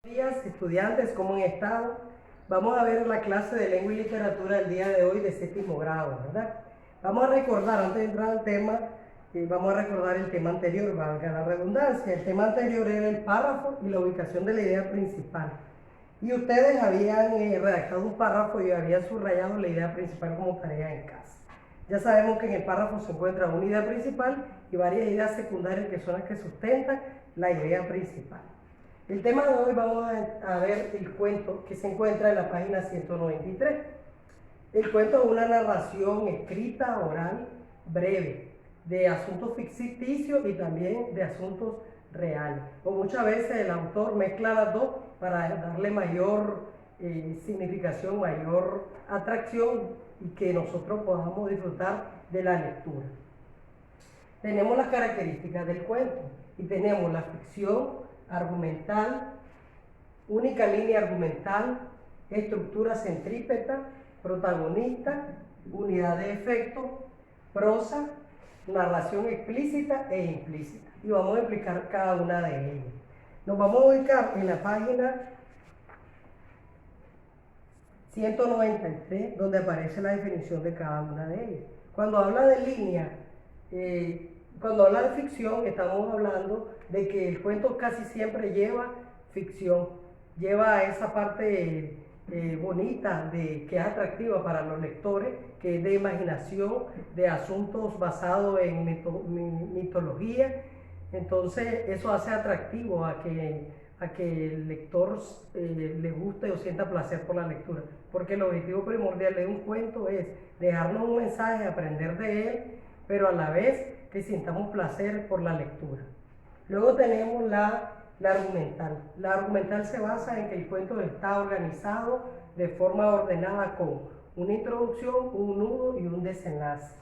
Buenos días, estudiantes, ¿cómo han estado? Vamos a ver la clase de lengua y literatura del día de hoy de séptimo grado, ¿verdad? Vamos a recordar, antes de entrar al tema, vamos a recordar el tema anterior, valga la redundancia. El tema anterior era el párrafo y la ubicación de la idea principal. Y ustedes habían redactado un párrafo y habían subrayado la idea principal como tarea en casa. Ya sabemos que en el párrafo se encuentra una idea principal y varias ideas secundarias que son las que sustentan la idea principal. El tema de hoy vamos a ver el cuento que se encuentra en la página 193. El cuento es una narración escrita, oral, breve, de asuntos ficticios y también de asuntos reales. O muchas veces el autor mezcla las dos para darle mayor significación, mayor atracción y que nosotros podamos disfrutar de la lectura. Tenemos las características del cuento y tenemos la ficción argumental, única línea argumental, estructura centrípeta, protagonista, unidad de efecto, prosa, narración explícita e implícita. Y vamos a explicar cada una de ellas. Nos vamos a ubicar en la página 193, donde aparece la definición de cada una de ellas. Cuando habla de línea, cuando habla de ficción, estamos hablando de que el cuento casi siempre lleva ficción, lleva esa parte bonita, que es atractiva para los lectores, que es de imaginación, de asuntos basados en mitología. Entonces eso hace atractivo a que el lector le guste o sienta placer por la lectura, porque el objetivo primordial de un cuento es dejarnos un mensaje, aprender de él, pero a la vez que sintamos placer por la lectura. Luego tenemos la argumental. La argumental se basa en que el cuento está organizado de forma ordenada con una introducción, un nudo y un desenlace.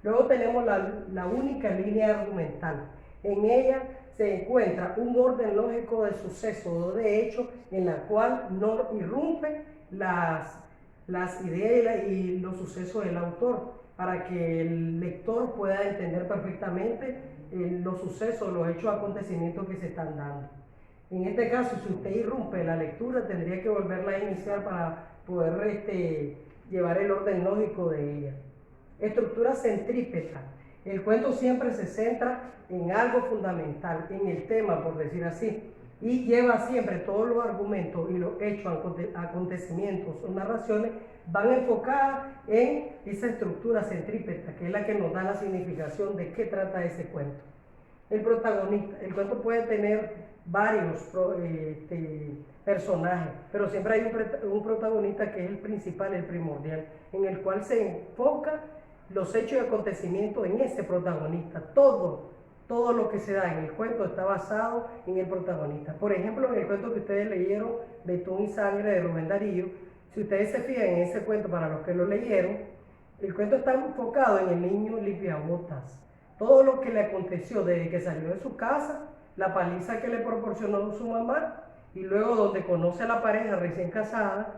Luego tenemos la única línea argumental. En ella se encuentra un orden lógico de sucesos o de hechos en la cual no irrumpen las ideas y los sucesos del autor, para que el lector pueda entender perfectamente los sucesos, los hechos, acontecimientos que se están dando. En este caso, si usted irrumpe la lectura, tendría que volverla a iniciar para poder llevar el orden lógico de ella. Estructura centrípeta. El cuento siempre se centra en algo fundamental, en el tema, por decir así, y lleva siempre todos los argumentos y los hechos, acontecimientos o narraciones van enfocadas en esa estructura centrípeta, que es la que nos da la significación de qué trata ese cuento. El protagonista, el cuento puede tener varios personajes, pero siempre hay un protagonista que es el principal, el primordial, en el cual se enfoca los hechos y acontecimientos en ese protagonista. Todo lo que se da en el cuento está basado en el protagonista. Por ejemplo, en el cuento que ustedes leyeron, Betún y Sangre, de Rubén Darío, si ustedes se fijan en ese cuento, para los que lo leyeron, el cuento está enfocado en el niño limpiabotas. Todo lo que le aconteció desde que salió de su casa, la paliza que le proporcionó su mamá, y luego donde conoce a la pareja recién casada,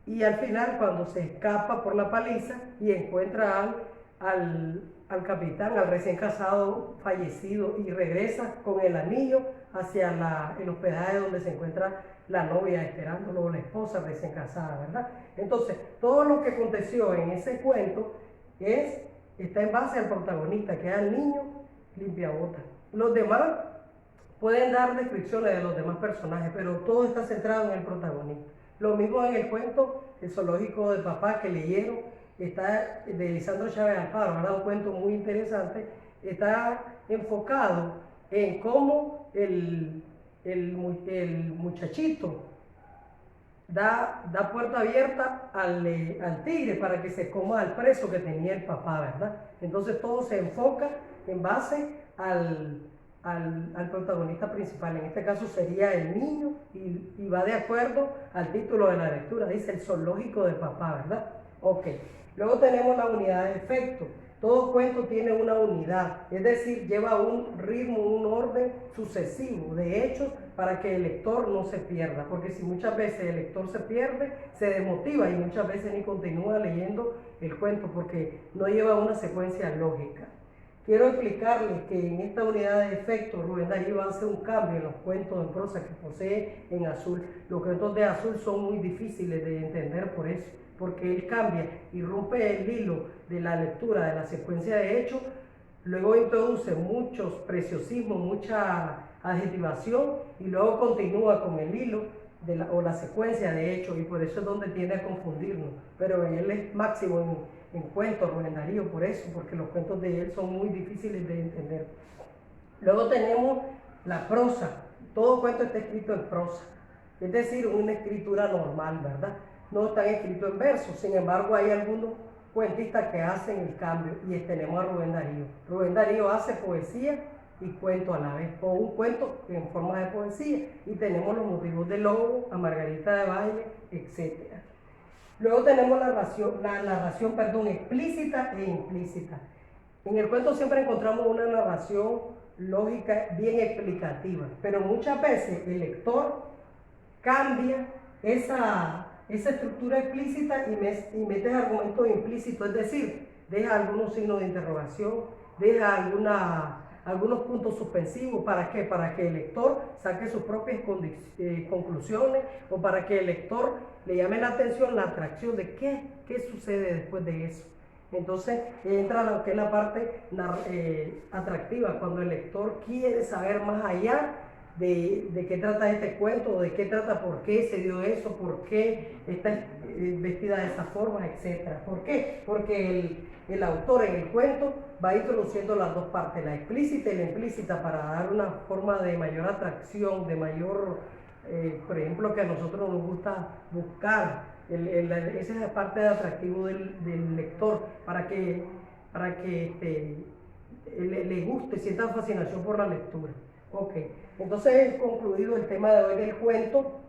y al final cuando se escapa por la paliza y encuentra al capitán, al recién casado fallecido, y regresa con el anillo hacia el hospedaje donde se encuentra la novia esperándolo, o la esposa recién casada, ¿verdad? Entonces, todo lo que aconteció en ese cuento está en base al protagonista, que es el niño limpiabotas. Los demás pueden dar descripciones de los demás personajes, pero todo está centrado en el protagonista. Lo mismo en el cuento El zoológico del papá que leyeron, está de Lisandro Chávez Alfaro, ¿verdad? Un cuento muy interesante, está enfocado en cómo el muchachito da puerta abierta al tigre para que se coma al preso que tenía el papá, ¿verdad? Entonces todo se enfoca en base al protagonista principal. En este caso sería el niño, y va de acuerdo al título de la lectura, dice El zoológico de papá, ¿verdad? Ok. Luego tenemos la unidad de efecto. Todo cuento tiene una unidad, es decir, lleva un ritmo, un orden sucesivo de hechos para que el lector no se pierda, porque si muchas veces el lector se pierde, se desmotiva y muchas veces ni continúa leyendo el cuento porque no lleva una secuencia lógica. quiero explicarles que en esta unidad de efectos Rubén Darío hace un cambio en los cuentos en prosa que posee en azul. Los cuentos de azul son muy difíciles de entender por eso, porque él cambia y rompe el hilo de la lectura de la secuencia de hechos, luego introduce muchos preciosismos, mucha adjetivación y luego continúa con el hilo o la secuencia de hechos, y por eso es donde tiende a confundirnos. Pero él es máximo en cuentos, Rubén Darío, por eso, porque los cuentos de él son muy difíciles de entender. Luego tenemos la prosa. Todo cuento está escrito en prosa, es decir, una escritura normal, ¿verdad? No están escritos en verso. Sin embargo, hay algunos cuentistas que hacen el cambio, y tenemos a Rubén Darío. Rubén Darío hace poesía y cuento a la vez, o un cuento en forma de poesía, y tenemos los motivos del lobo, a Margarita de Baile, etc. Luego tenemos la narración explícita e implícita. En el cuento siempre encontramos una narración lógica bien explicativa, pero muchas veces el lector cambia esa estructura explícita y mete argumentos implícitos, es decir, deja algunos signos de interrogación, deja algunos puntos suspensivos. ¿Para qué? Para que el lector saque sus propias conclusiones, o para que el lector le llame la atención, la atracción de qué sucede después de eso. Entonces entra lo que es la parte atractiva, cuando el lector quiere saber más allá de qué trata este cuento, de qué trata, por qué se dio eso, por qué está vestida de esa forma, etc. ¿Por qué? Porque el autor en el cuento va introduciendo las dos partes, la explícita y la implícita, para dar una forma de mayor atracción, de mayor, por ejemplo, que a nosotros nos gusta buscar, esa es la parte de atractivo del lector, para que le guste, sienta fascinación por la lectura. Ok, entonces concluido el tema de hoy del cuento.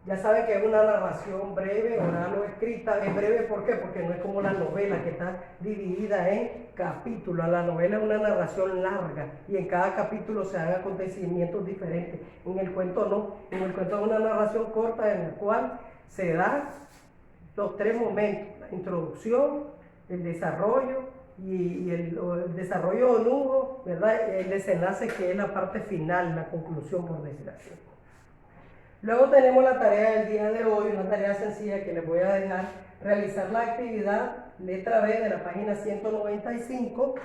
Ya saben que es una narración breve, oral o escrita. Es breve, ¿por qué? Porque no es como la novela, que está dividida en capítulos. La novela es una narración larga y en cada capítulo se dan acontecimientos diferentes. En el cuento no, en el cuento es una narración corta en la cual se dan los tres momentos: la introducción, el desarrollo y el desarrollo o nudo, ¿verdad? El desenlace, que es la parte final, la conclusión, por decir así. Luego tenemos la tarea del día de hoy, una tarea sencilla que les voy a dejar: realizar la actividad letra B de la página 195,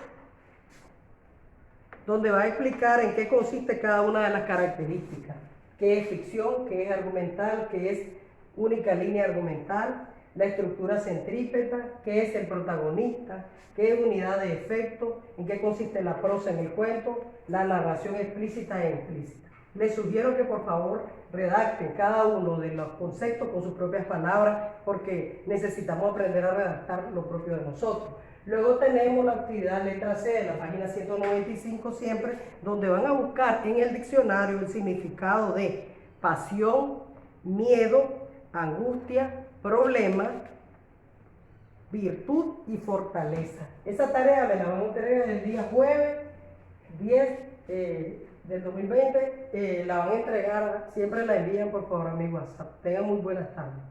donde va a explicar en qué consiste cada una de las características: qué es ficción, qué es argumental, qué es única línea argumental, la estructura centrípeta, qué es el protagonista, qué es unidad de efecto, en qué consiste la prosa en el cuento, la narración explícita e implícita. Les sugiero que por favor redacten cada uno de los conceptos con sus propias palabras, porque necesitamos aprender a redactar lo propio de nosotros. Luego tenemos la actividad letra C de la página 195 siempre, donde van a buscar en el diccionario el significado de pasión, miedo, angustia, problema, virtud y fortaleza. Esa tarea me la van a entregar el día jueves 10 del 2020. La van a entregar, siempre la envían por favor a mi WhatsApp. Tengan muy buenas tardes.